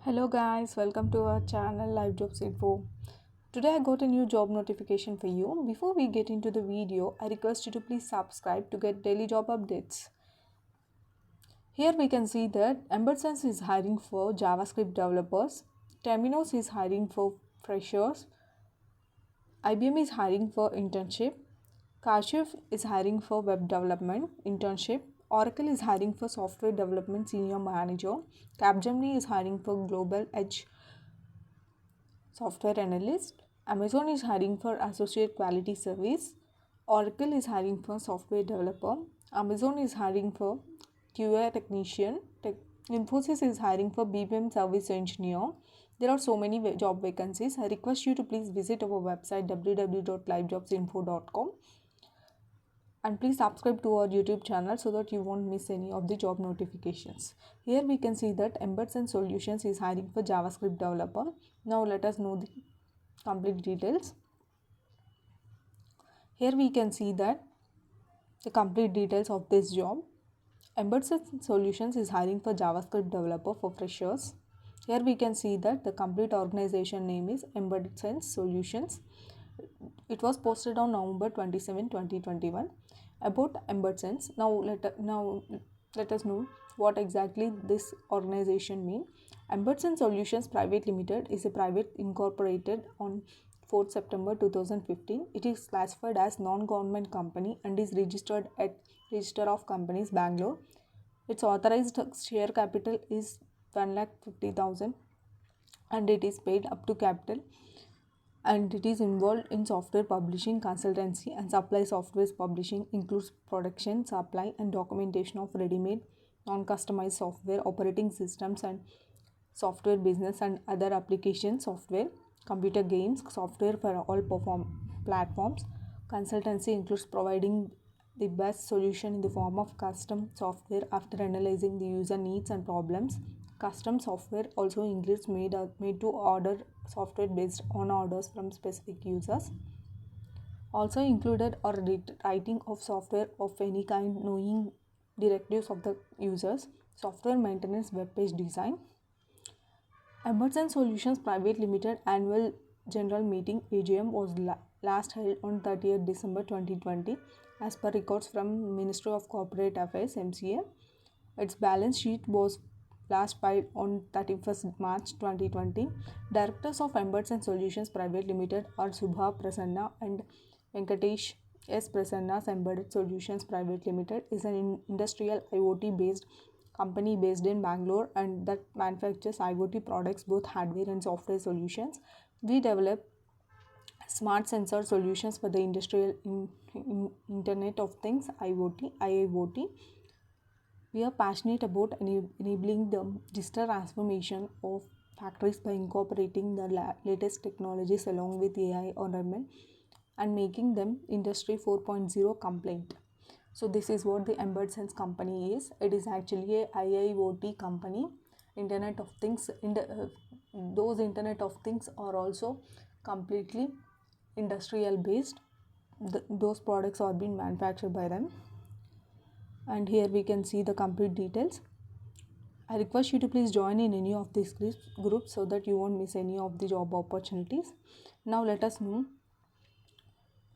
Hello guys, welcome to our channel Live Jobs Info. Today I got a new job notification for you. Before we get into the video, I request you to please subscribe to get daily job updates. Here we can see that Embedsense is hiring for JavaScript developers, Terminos is hiring for freshers, IBM is hiring for internship, Kashif is hiring for web development internship, Oracle is hiring for software development senior manager, Capgemini is hiring for global edge software analyst. Amazon is hiring for associate quality service. Oracle is hiring for software developer. Amazon is hiring for QA technician. Infosys is hiring for BPM service engineer. There are so many job vacancies. I request you to please visit our website www.livejobsinfo.com and please subscribe to our YouTube channel so that you won't miss any of the job notifications. Here we can see that Embedsense Solutions is hiring for JavaScript developer. Now let us know the complete details. Here we can see that the complete details of this job. Embedsense Solutions is hiring for JavaScript developer for freshers. Here we can see that the complete organization name is Embedsense Solutions. It was posted on November 27, 2021. About Embedsense, now let us know what exactly this organization means. Embedsense Solutions Private Limited is a private incorporated on 4th September 2015. It is classified as non-government company and is registered at Register of Companies, Bangalore. Its authorized share capital is 1,50,000 and it is paid up to capital, and it is involved in software publishing, consultancy and supply. Software publishing includes production, supply and documentation of ready-made non-customized software, operating systems and software business and other application software, computer games, software for all platforms. Consultancy includes providing the best solution in the form of custom software after analyzing the user needs and problems. Custom software also includes made to order software based on orders from specific users. Also included are writing of software of any kind, knowing directives of the users, software maintenance, web page design. Embedsense Solutions Private Limited annual general meeting AGM was last held on 30th December 2020 as per records from Ministry of Corporate Affairs MCA. Its balance sheet was last filed on 31st March 2020. Directors of Embedsense Solutions Private Limited are Subha Prasanna and Venkatesh S. Prasanna's Embedded Solutions Private Limited is an industrial IoT based company based in Bangalore and that manufactures IoT products, both hardware and software solutions. We develop smart sensor solutions for the industrial Internet of Things, IIoT. We are passionate about enabling the digital transformation of factories by incorporating the latest technologies along with AI or ML and making them Industry 4.0 compliant. So this is what the Embedsense company is. It is actually a IIoT company, Internet of Things. Those Internet of Things are also completely industrial based. Those products are being manufactured by them. And here we can see the complete details. I request you to please join in any of these groups so that you won't miss any of the job opportunities. Now let us know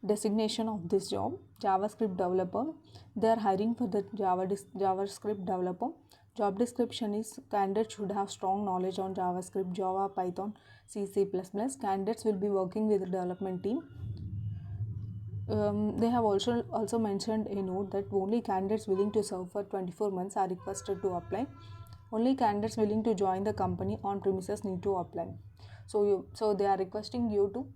designation of this job. JavaScript developer. They are hiring for the JavaScript developer. Job description is candidates should have strong knowledge on JavaScript, Java, Python, C++. Candidates will be working with the development team. They have also mentioned a note that only candidates willing to serve for 24 months are requested to apply. Only candidates willing to join the company on premises need to apply. So they are requesting you to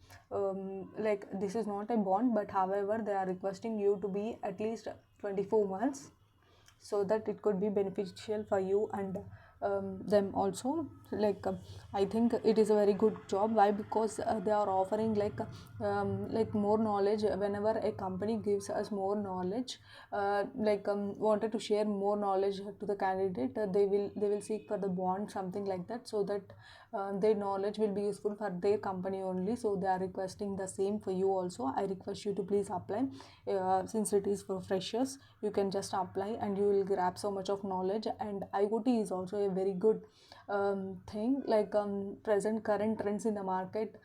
like, this is not a bond, but however they are requesting you to be at least 24 months so that it could be beneficial for you and them also. Like I think it is a very good job. Why? Because they are offering like more knowledge. Whenever a company gives us more knowledge, wanted to share more knowledge to the candidate, they will seek for the bond, something like that, so that their knowledge will be useful for their company only. So they are requesting the same for you also. I request you to please apply. Since it is for freshers, you can just apply and you will grab so much of knowledge. And IoT is also a very good thing, like present current trends in the market,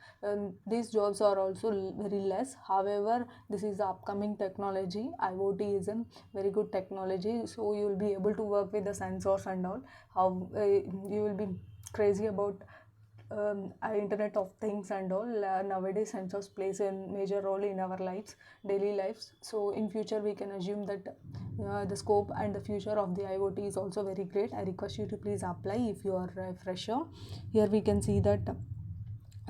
these jobs are also very less. However, this is the upcoming technology. IoT is a very good technology, so you will be able to work with the sensors and all. How you will be crazy about Internet of Things and all. Nowadays sensors plays a major role in our lives, daily lives. So in future we can assume that the scope and the future of the IoT is also very great. I request you to please apply if you are a fresher. Here we can see that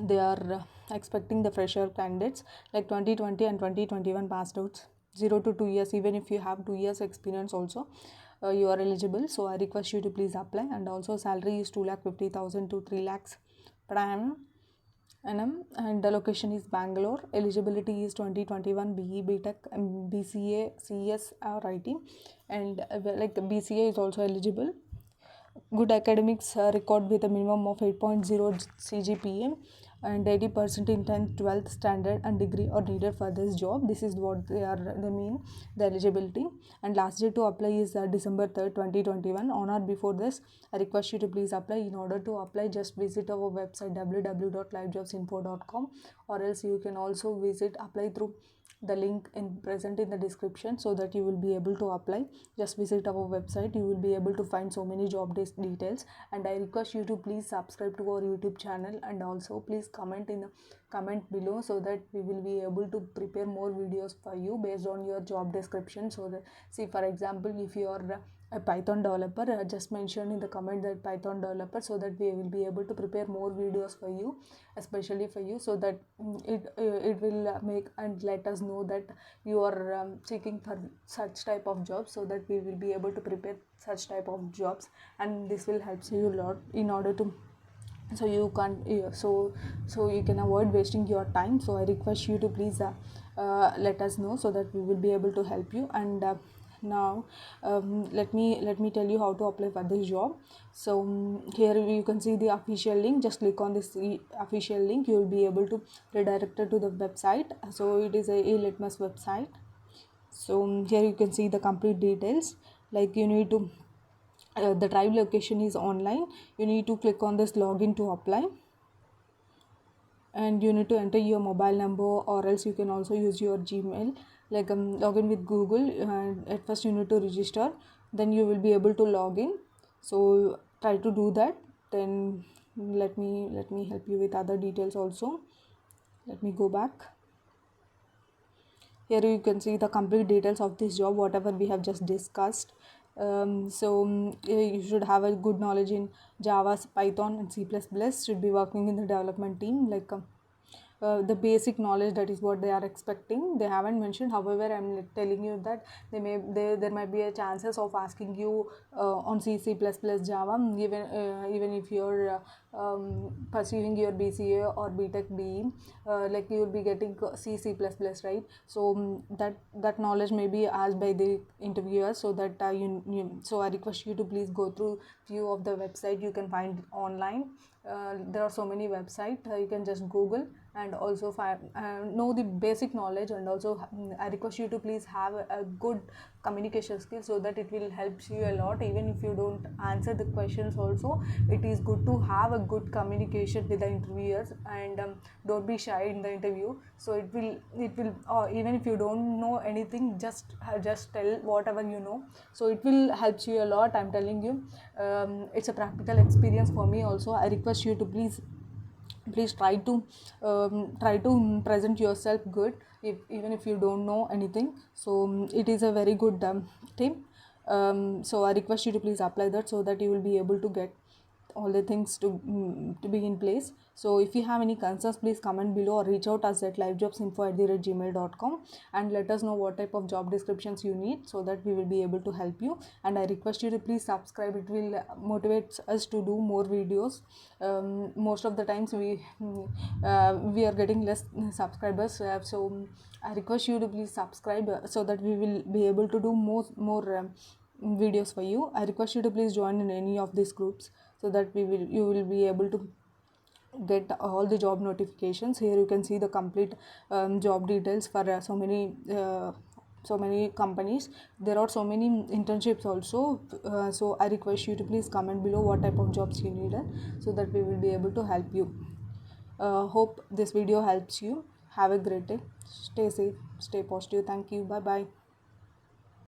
they are expecting the fresher candidates like 2020 and 2021 passed outs, 0 to 2 years. Even if you have 2 years experience also, you are eligible. So I request you to please apply. And also salary is 2,50,000 to 3 lakhs per annum. And the location is Bangalore. Eligibility is 2021 BE BTech and BCA CS or IT, and like BCA is also eligible. Good academics record with a minimum of 8.0 CGPA, and 80% in 10th 12th standard and degree are needed for this job. This is what they mean, the eligibility. And last day to apply is December 3rd 2021. On or before this, I request you to please apply. In order to apply, just visit our website www.livejobsinfo.com, or else you can also apply through the link present in the description, so that you will be able to apply. Just visit our website, you will be able to find so many job details. And I request you to please subscribe to our YouTube channel, and also please comment in the comment below, so that we will be able to prepare more videos for you based on your job description. So that, see, for example, if you are a Python developer, just mention in the comment that Python developer, so that we will be able to prepare more videos for you, especially for you, so that it will make and let us know that you are seeking for such type of jobs, so that we will be able to prepare such type of jobs. And this will help you a lot in order to, so you can so you can avoid wasting your time. So I request you to please let us know, so that we will be able to help you. And now let me tell you how to apply for this job. So here you can see the official link. Just click on this official link, you will be able to redirected to the website. So it is a litmus website. So here you can see the complete details. Like, you need to the tribe location is online. You need to click on this login to apply, and you need to enter your mobile number, or else you can also use your Gmail, like login with Google. At first you need to register, then you will be able to log in. So try to do that. Then let me help you with other details also. Let me go back. Here you can see the complete details of this job, whatever we have just discussed. You should have a good knowledge in Java, Python and C++. Should be working in the development team, like the basic knowledge, that is what they are expecting. They haven't mentioned, however I'm telling you that there might be a chances of asking you on C++, Java, even if you're pursuing your BCA or BTech BE, like you will be getting C++, right? So that knowledge may be asked by the interviewers. So that so I request you to please go through few of the website you can find online. There are so many websites, you can just Google, and also know the basic knowledge. And also I request you to please have a good communication skill, so that it will help you a lot. Even if you don't answer the questions also, it is good to have a good communication with the interviewers. And don't be shy in the interview. So it will even if you don't know anything, just tell whatever you know. So it will help you a lot, I'm telling you. It's a practical experience for me also. I request you to please try to present yourself good, even if you don't know anything. So it is a very good thing. So I request you to please apply that, so that you will be able to get all the things to be in place. So if you have any concerns, please comment below, or reach out us at livejobsinfo@gmail.com, and let us know what type of job descriptions you need, so that we will be able to help you. And I request you to please subscribe. It will motivate us to do more videos. Most of the times we are getting less subscribers, so I request you to please subscribe, so that we will be able to do more videos for you. I request you to please join in any of these groups, so that you will be able to get all the job notifications. Here you can see the complete job details for so many so many companies. There are so many internships also. So I request you to please comment below what type of jobs you need, so that we will be able to help you. Hope this video helps you. Have a great day. Stay safe, stay positive. Thank you. Bye bye.